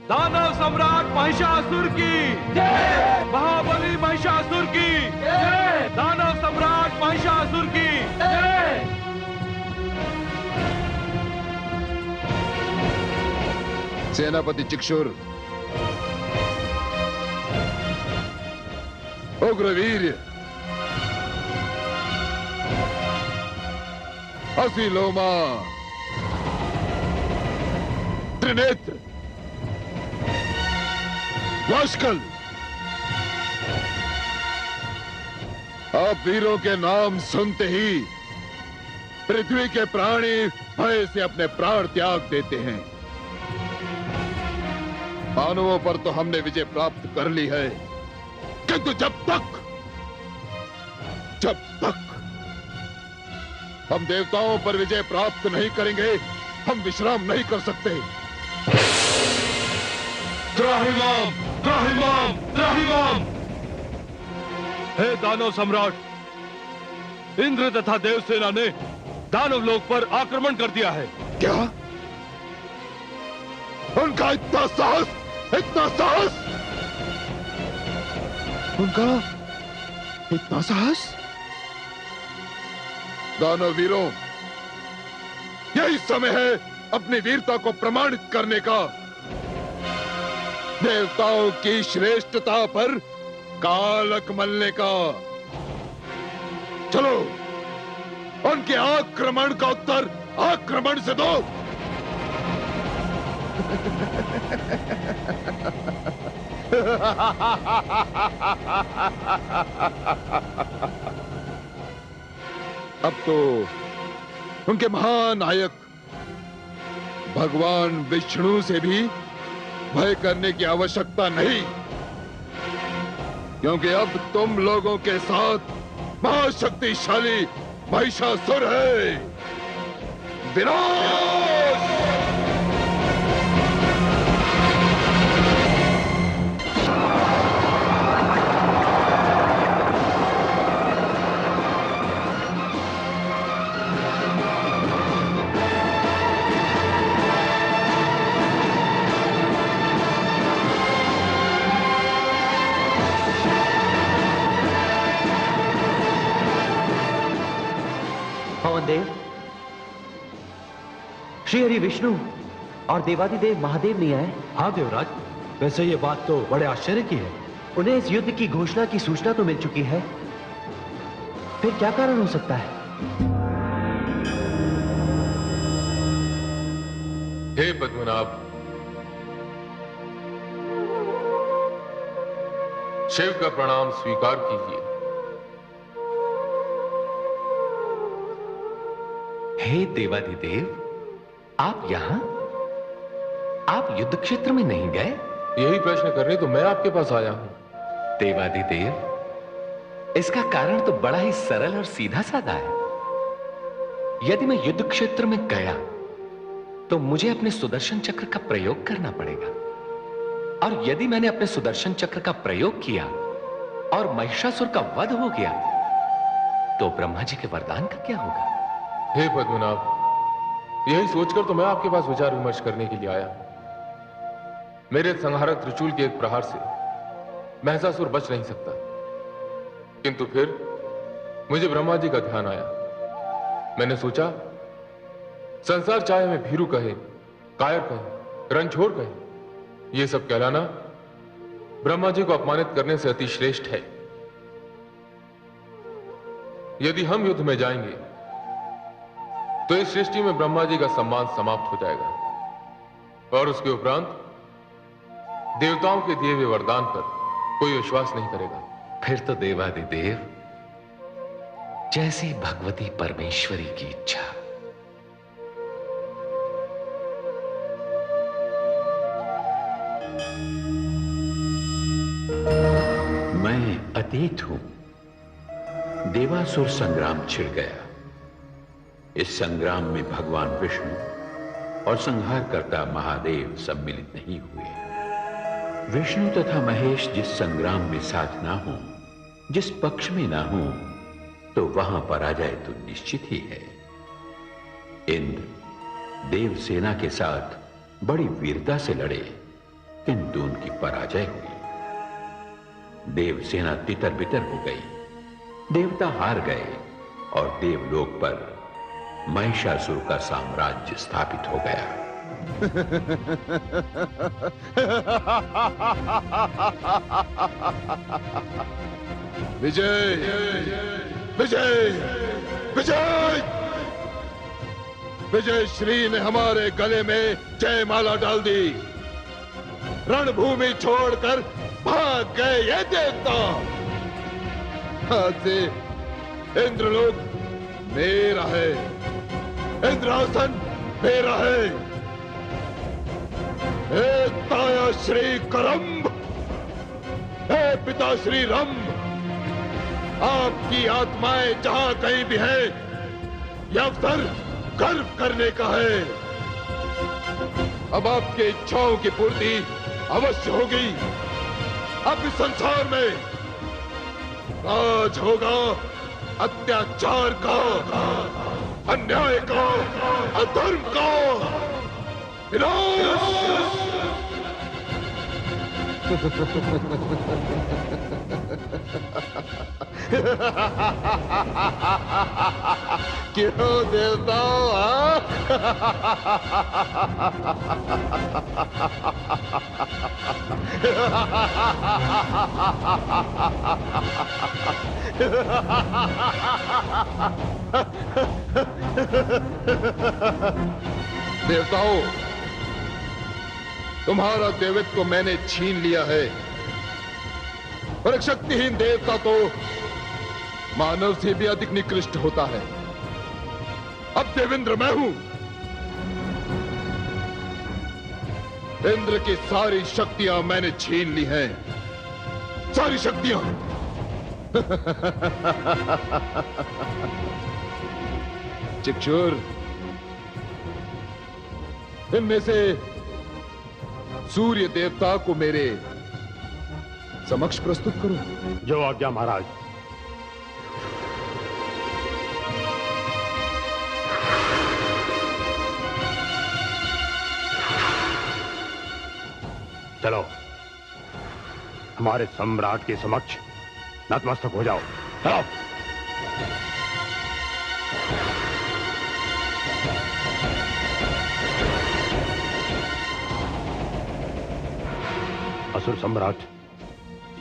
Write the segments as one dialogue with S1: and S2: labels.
S1: दानव सम्राट महिषासुर की जय, महाबली महिषासुर की जय, दानव सम्राट महिषासुर की जय।
S2: सेनापति चिक्षुर, उग्रवीर्य, असीलोमा, त्रिनेत्र, वाशकल, आप वीरों के नाम सुनते ही पृथ्वी के प्राणी भय से अपने प्राण त्याग देते हैं। मानवों पर तो हमने विजय प्राप्त कर ली है, किंतु जब तक हम देवताओं पर विजय प्राप्त नहीं करेंगे, हम विश्राम नहीं कर सकते।
S1: त्राहिमाम, त्राहिमाम, त्राहिमाम। हे दानव सम्राट, इंद्र तथा देवसेना ने दानव लोक पर आक्रमण कर दिया है।
S2: क्या? उनका इतना साहस, इतना साहस, उनका इतना साहस? दानव वीरों, यही समय है अपनी वीरता को प्रमाणित करने का। देवताओं की श्रेष्ठता पर कालक मलने का। चलो, उनके आक्रमण का उत्तर आक्रमण से दो। अब तो उनके महान नायक भगवान विष्णु से भी भय करने की आवश्यकता नहीं, क्योंकि अब तुम लोगों के साथ महाशक्तिशाली महिषासुर है। विनाश!
S3: देव, श्री हरि विष्णु और देवादिदेव महादेव नहीं आए?
S1: हाँ देवराज, वैसे ये बात तो बड़े आश्चर्य की है।
S3: उन्हें इस युद्ध की घोषणा की सूचना तो मिल चुकी है, फिर क्या कारण हो सकता है?
S4: हे पद्मनाभ, शिव का प्रणाम स्वीकार कीजिए।
S5: हे देवादिदेव, आप यहां? आप युद्ध क्षेत्र में नहीं गए?
S4: यही प्रश्न करने तो मैं आपके पास आया हूं।
S5: देवादिदेव, इसका कारण तो बड़ा ही सरल और सीधा साधा है। यदि मैं युद्ध क्षेत्र में गया तो मुझे अपने सुदर्शन चक्र का प्रयोग करना पड़ेगा, और यदि मैंने अपने सुदर्शन चक्र का प्रयोग किया और महिषासुर का वध हो गया तो ब्रह्मा जी के वरदान का क्या होगा?
S4: हे पद्मनाभ, यही सोचकर तो मैं आपके पास विचार विमर्श करने के लिए आया हूं। मेरे संहारक त्रिशूल के एक प्रहार से महिषासुर बच नहीं सकता, किंतु फिर मुझे ब्रह्मा जी का ध्यान आया। मैंने सोचा, संसार चाहे मैं भीरू कहे, कायर कहे, रणछोड़ कहे, यह सब कहलाना ब्रह्मा जी को अपमानित करने से अति श्रेष्ठ है। यदि हम युद्ध में जाएंगे तो इस सृष्टि में ब्रह्मा जी का सम्मान समाप्त हो जाएगा, और उसके उपरांत देवताओं के दिए हुए वरदान पर कोई विश्वास नहीं करेगा।
S5: फिर तो देवादिदेव, जैसी भगवती परमेश्वरी की इच्छा।
S6: मैं अतीत हूं। देवासुर संग्राम छिड़ गया। इस संग्राम में भगवान विष्णु और संहारकर्ता महादेव सम्मिलित नहीं हुए। विष्णु तथा महेश जिस संग्राम में साथ ना हो, जिस पक्ष में ना हो, तो वहां पराजय तो निश्चित ही है। इंद्र देवसेना के साथ बड़ी वीरता से लड़े, किंतु उनकी पराजय हुई। देवसेना तितर बितर हो गई, देवता हार गए और देवलोक पर महिषासुर का साम्राज्य स्थापित हो गया।
S2: विजय विजय विजय! विजय श्री ने हमारे गले में जयमाला डाल दी। रणभूमि छोड़कर भाग गए ये देवता। आज से इंद्रलोक मेरा है, इंद्रासन मेरा है। हे ताया श्री करम्ब, हे पिता श्री रंभ, आपकी आत्माएं जहां कहीं भी है, यह अवसर गर्व करने का है। अब आपके इच्छाओं की पूर्ति अवश्य होगी। अब इस संसार में राज होगा अत्याचार का, अन्याय का, अधर्म का विनाश। क्यों देवताओं? देवताओं, तुम्हारा देवत्व मैंने छीन लिया है, और एक शक्तिहीन देवता तो मानव से भी अधिक निकृष्ट होता है। अब देवेंद्र मैं हूं। इंद्र की सारी शक्तियां मैंने छीन ली हैं, सारी शक्तियां। चिक्षुर, इनमें से सूर्य देवता को मेरे समक्ष प्रस्तुत करो।
S1: जो आज्ञा महाराज। चलो, हमारे सम्राट के समक्ष नतमस्तक हो जाओ। चलो। असुर सम्राट,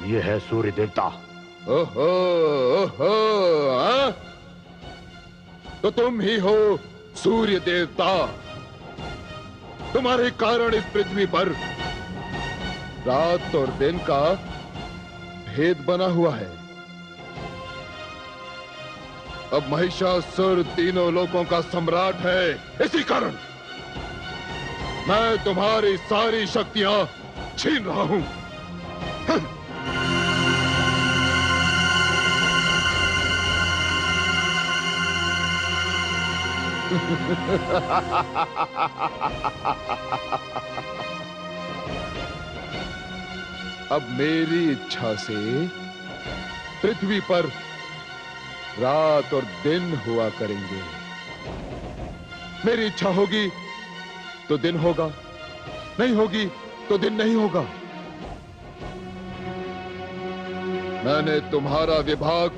S1: ये है सूर्य देवता।
S2: ओहो, ओहो, हाँ? तो तुम ही हो सूर्य देवता। तुम्हारे कारण इस पृथ्वी पर रात और दिन का भेद बना हुआ है। अब महिषासुर तीनों लोकों का सम्राट है। इसी कारण मैं तुम्हारी सारी शक्तियां छीन रहा हूं। अब मेरी इच्छा से पृथ्वी पर रात और दिन हुआ करेंगे। मेरी इच्छा होगी तो दिन होगा, नहीं होगी तो दिन नहीं होगा। मैंने तुम्हारा विभाग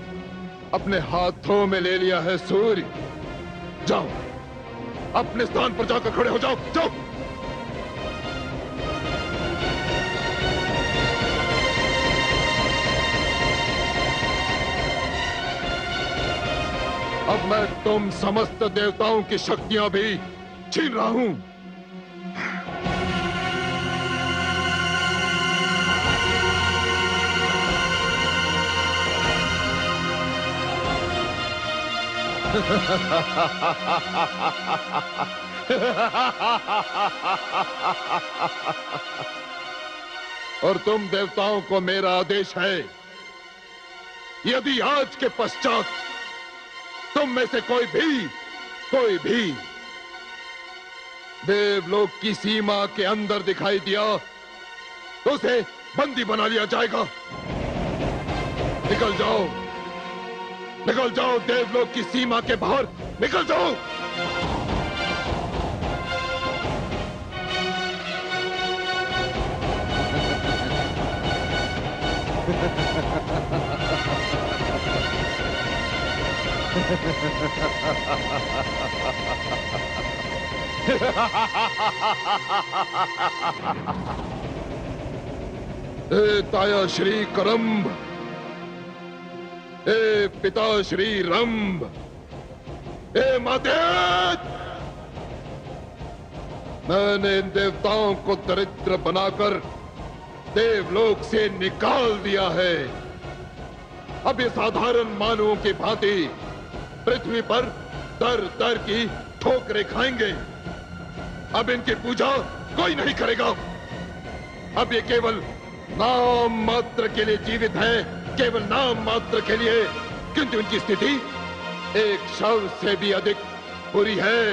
S2: अपने हाथों में ले लिया है। सूर्य, जाओ, अपने स्थान पर जाकर खड़े हो जाओ। जाओ। अब मैं तुम समस्त देवताओं की शक्तियां भी छीन रहा हूं। और तुम देवताओं को मेरा आदेश है, यदि आज के पश्चात तुम में से कोई भी देवलोक की सीमा के अंदर दिखाई दिया तो उसे बंदी बना लिया जाएगा। निकल जाओ, निकल जाओ, देवलोक की सीमा के बाहर निकल जाओ। हे ताया श्री करम्ब, हे पिता श्री रंभ, हे माते, मैंने इन देवताओं को दरिद्र बनाकर देवलोक से निकाल दिया है। अब ये साधारण मानवों की भांति पृथ्वी पर दर दर की ठोकरें खाएंगे। अब इनकी पूजा कोई नहीं करेगा। अब ये केवल नाम मात्र के लिए जीवित है, केवल नाम मात्र के लिए, किंतु इनकी स्थिति एक शव से भी अधिक बुरी है।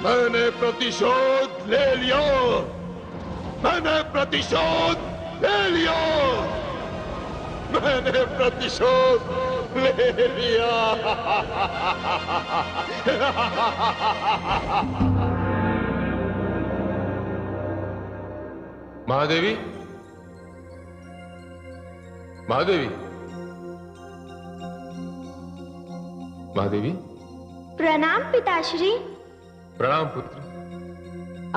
S2: मैंने प्रतिशोध ले लिया, मैंने प्रतिशोध ले लिया, मैंने प्रतिशोध ले लिया।
S4: महादेवी, महादेवी, महादेवी।
S7: प्रणाम पिताश्री।
S4: प्रणाम पुत्र।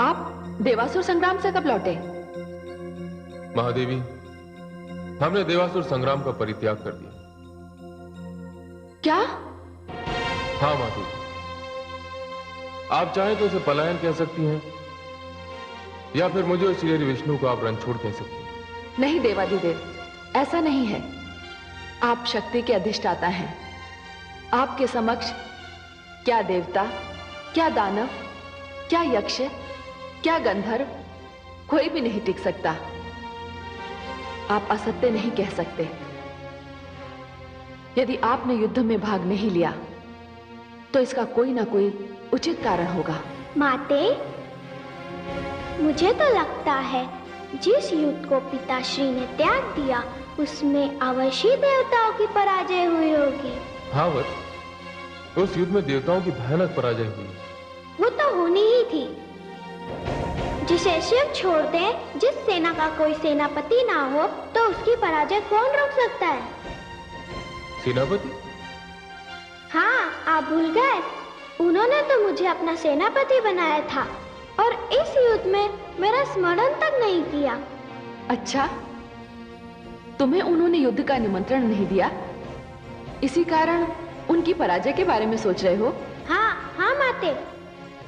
S8: आप देवासुर संग्राम से कब लौटे?
S4: महादेवी, हमने देवासुर संग्राम का परित्याग कर दिया।
S8: क्या?
S4: हाँ महादेवी, आप चाहें तो उसे पलायन कह सकती हैं, या फिर मुझे और श्री विष्णु को आप रणछोड़ कह सकती हैं।
S8: नहीं देवाधिदेव, ऐसा नहीं है। आप शक्ति के अधिष्ठाता हैं। आपके समक्ष क्या देवता, क्या दानव, क्या यक्ष, क्या गंधर्व, कोई भी नहीं टिक सकता। आप असत्य नहीं कह सकते। यदि आपने युद्ध में भाग नहीं लिया तो इसका कोई ना कोई उचित कारण होगा।
S7: माते, मुझे तो लगता है जिस युद्ध को पिताश्री ने त्याग दिया उसमें अवश्य देवताओं की पराजय हुई होगी।
S4: हाँ वत्स, उस युद्ध में देवताओं की भयानक पराजय हुई।
S7: वो तो होनी ही थी। जिसे शिव छोड़ दे, जिस सेना का कोई सेनापति ना हो, तो उसकी पराजय कौन रोक सकता है?
S4: सेनापति?
S7: हाँ, आप भूल गए? उन्होंने तो मुझे अपना सेनापति बनाया था और इस युद्ध में मेरा स्मरण तक नहीं किया।
S8: अच्छा, तुम्हें उन्होंने युद्ध का निमंत्रण नहीं दिया, इसी कारण उनकी पराजय के बारे में सोच रहे हो?
S7: हाँ हाँ माते,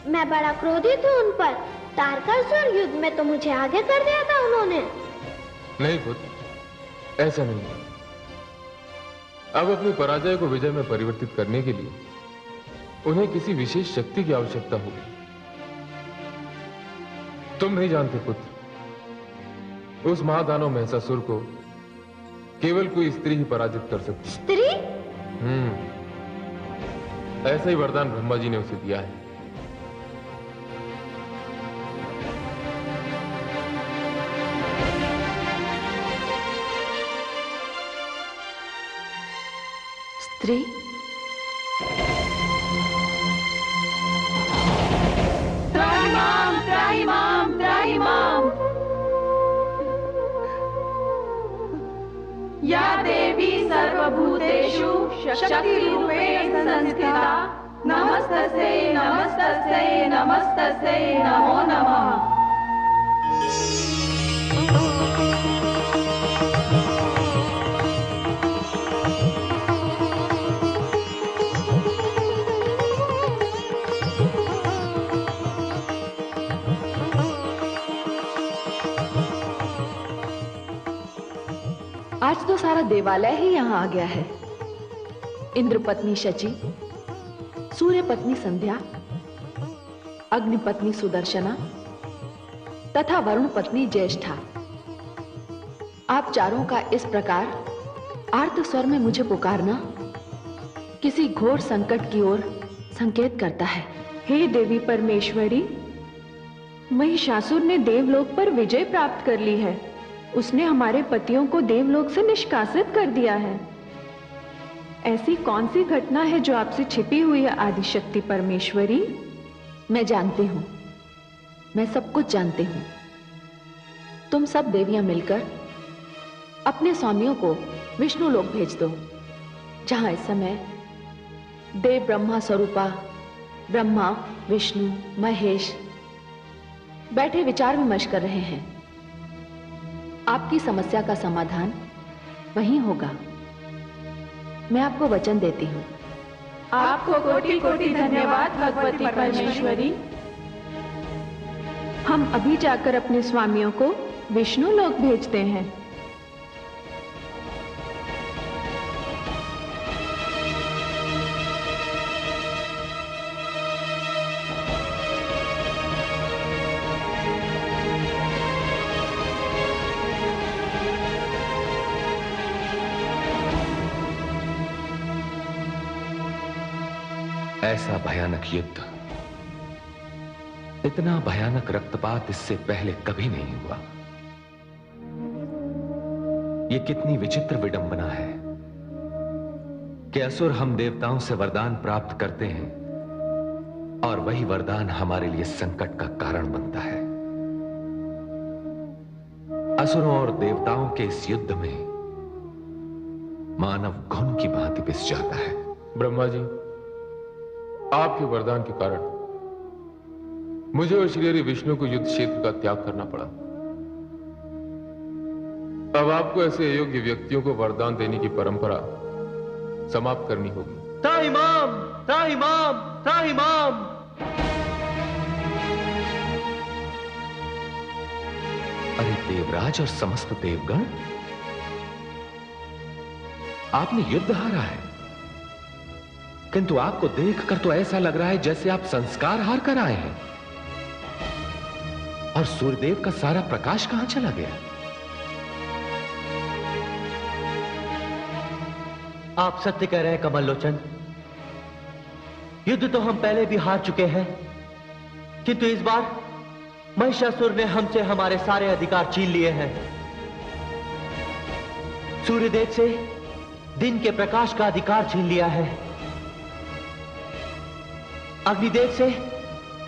S7: मैं बड़ा क्रोधित हूँ उन पर। तारकासुर युद्ध में तो मुझे आगे कर दिया था उन्होंने।
S4: नहीं पुत्र, ऐसा नहीं है। अब अपनी पराजय को विजय में परिवर्तित करने के लिए उन्हें किसी विशेष शक्ति की आवश्यकता होगी। तुम नहीं जानते पुत्र, उस महादानव महिषासुर को केवल कोई स्त्री ही पराजित कर सकती।
S7: स्त्री?
S4: ऐसा ही वरदान ब्रह्मा जी ने उसे दिया है।
S8: स्त्री?
S9: त्राहिमाम, त्राहिमाम, त्राहिमाम। या देवी सर्वभूतेषु शक्तिरूपेण संस्थिता, नमस्तस्यै, नमस्तस्यै, नमस्तस्यै, नमो नमः।
S8: आज तो सारा देवालय ही यहाँ आ गया है। इंद्र पत्नी शची, सूर्य पत्नी संध्या, अग्नि पत्नी सुदर्शना तथा वरुण पत्नी ज्येष्ठा, आप चारों का इस प्रकार आर्त स्वर में मुझे पुकारना किसी घोर संकट की ओर संकेत करता है।
S10: हे देवी परमेश्वरी, महिषासुर ने देवलोक पर विजय प्राप्त कर ली है। उसने हमारे पतियों को देवलोक से निष्कासित कर दिया है। ऐसी कौन सी घटना है जो आपसे छिपी हुई है आदिशक्ति परमेश्वरी?
S8: मैं जानती हूं, मैं सब कुछ जानती हूं। तुम सब देवियां मिलकर अपने स्वामियों को विष्णु लोक भेज दो, जहां इस समय देव ब्रह्मा स्वरूपा ब्रह्मा, विष्णु, महेश बैठे विचार विमर्श कर रहे हैं। आपकी समस्या का समाधान वहीं होगा। मैं आपको वचन देती हूँ।
S10: आपको कोटि कोटि धन्यवाद भगवती परमेश्वरी। हम अभी जाकर अपने स्वामियों को विष्णु लोक भेजते हैं।
S5: ऐसा भयानक युद्ध, इतना भयानक रक्तपात इससे पहले कभी नहीं हुआ। यह कितनी विचित्र विडंबना है कि असुर हम देवताओं से वरदान प्राप्त करते हैं और वही वरदान हमारे लिए संकट का कारण बनता है। असुरों और देवताओं के इस युद्ध में मानव घुन की भांति पिस जाता है।
S4: ब्रह्मा जी, आपके वरदान के कारण मुझे और श्री विष्णु को युद्ध क्षेत्र का त्याग करना पड़ा। अब आपको ऐसे अयोग्य व्यक्तियों को वरदान देने की परंपरा समाप्त करनी होगी।
S3: त्राहिमाम, त्राहिमाम, त्राहिमाम।
S5: अरे देवराज और समस्त देवगण, आपने युद्ध हारा है, किंतु आपको देखकर तो ऐसा लग रहा है जैसे आप संस्कार हार कर आए हैं। और सूर्यदेव का सारा प्रकाश कहां चला गया?
S3: आप सत्य कह रहे हैं कमल लोचन। युद्ध तो हम पहले भी हार चुके हैं, किंतु इस बार महिषासुर ने हमसे हमारे सारे अधिकार छीन लिए हैं। सूर्यदेव से दिन के प्रकाश का अधिकार छीन लिया है, अग्निदेव से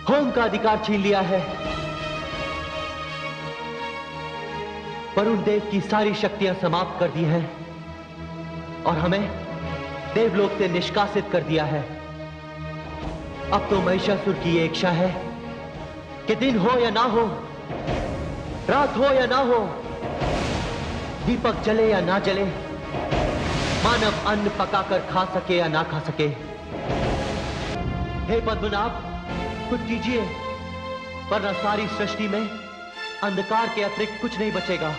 S3: होम का अधिकार छीन लिया है, वरुण देव की सारी शक्तियां समाप्त कर दी हैं और हमें देवलोक से निष्कासित कर दिया है। अब तो महिषासुर की ये इच्छा है कि दिन हो या ना हो, रात हो या ना हो, दीपक जले या ना जले, मानव अन्न पकाकर खा सके या ना खा सके। हे पद्मनाभ, कुछ कीजिए, वरना सारी सृष्टि में अंधकार के अतिरिक्त कुछ नहीं बचेगा।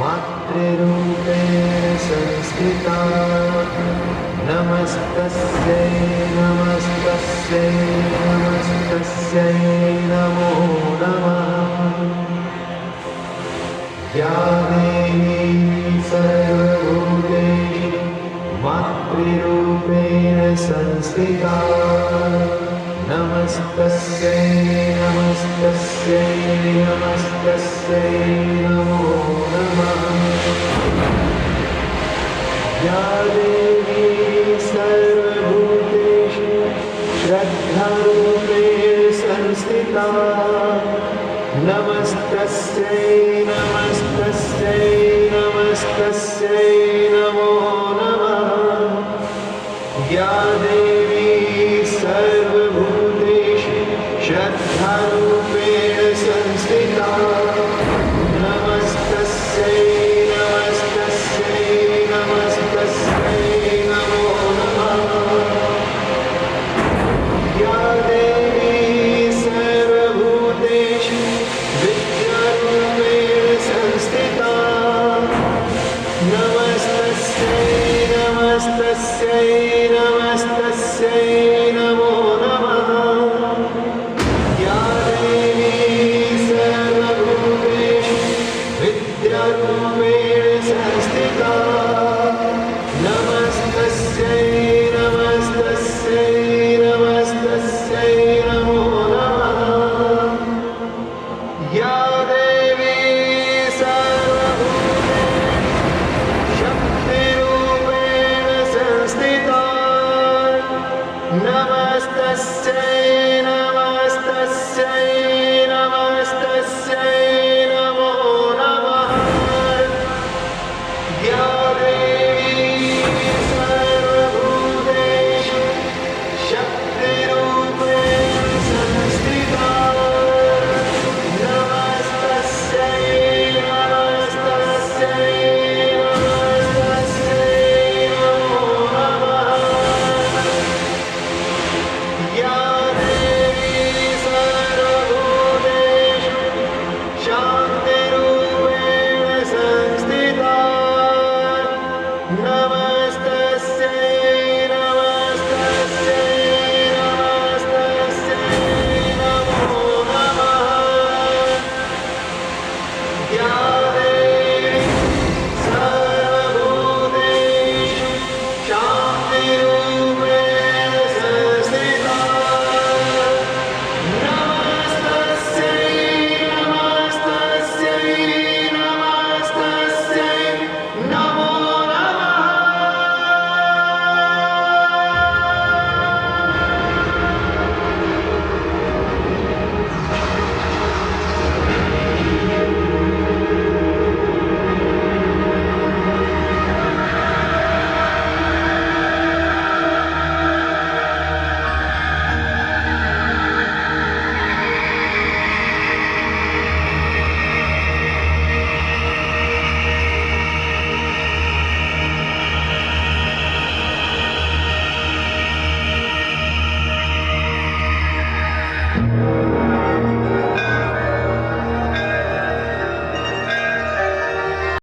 S11: मातृरूपेण संस्थिता नमस्तस्यै नमस्तस्यै नमस्तस्यै नमो नमः। या देवी सर्वभूतेषु मातृरूपेण संस्थिता नमस्तस्यै नमस्तस्यै नमस्तस्यै नमो नमः। या देवी सर्वभूतेषु श्रद्धारूपेण संस्थिता नमस्तस्यै नमस्तस्यै नमस्तस्यै नमो नमः। या देवी सर्वभूतेषु श्रद्धारूपेण संस्थिता नमस्तस्यै नमस्तस्यै नमस्तस्यै नमो नमः। या देवी सर्वभूतेषु विद्यारूपेण संस्थिता नमस्तस्यै नमस्तस्यै